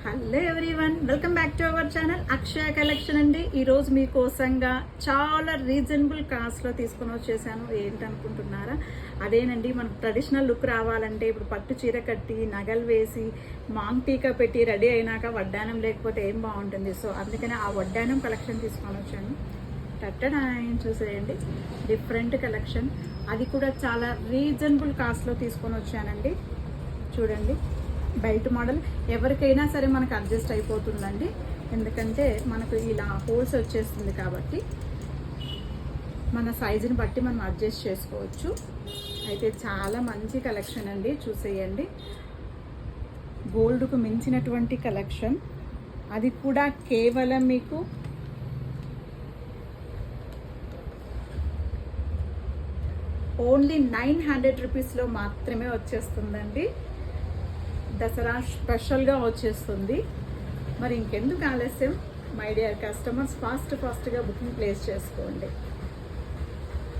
Hello everyone, welcome back to our channel Akshaya collection అండి. ఈరోజు మీకోసంగా చాలా రీజనబుల్ కాస్ట్లో తీసుకొని వచ్చేసాను. ఏంటనుకుంటున్నారా? అదేనండి, మనకు ట్రెడిషనల్ లుక్ రావాలంటే ఇప్పుడు పట్టు చీర కట్టి నగలు వేసి మాంగ్ టీకా పెట్టి రెడీ అయినాక వడ్డానం లేకపోతే ఏం బాగుంటుంది. సో అందుకనే ఆ వడ్డానం కలెక్షన్ తీసుకొని వచ్చాను. టట్టడాయని చూసేయండి, డిఫరెంట్ కలెక్షన్, అది కూడా చాలా రీజనబుల్ కాస్ట్లో తీసుకొని వచ్చానండి. చూడండి, బెల్ట్ మోడల్ ఎవరికైనా సరే మనకు అడ్జస్ట్ అయిపోతుందండి, ఎందుకంటే మనకు ఇలా హోల్స్ వచ్చేస్తుంది కాబట్టి మన సైజుని బట్టి మనం అడ్జస్ట్ చేసుకోవచ్చు. అయితే చాలా మంచి కలెక్షన్ అండి, చూసేయండి. గోల్డ్కు మించినటువంటి కలెక్షన్, అది కూడా కేవలం మీకు ఓన్లీ 900 రూపీస్లో మాత్రమే వచ్చేస్తుందండి. దసరా స్పెషల్గా వచ్చేస్తుంది. మరి ఇంకెందుకు ఆలస్యం, మై డియర్ కస్టమర్స్, ఫాస్ట్గా బుకింగ్ ప్లేస్ చేసుకోండి.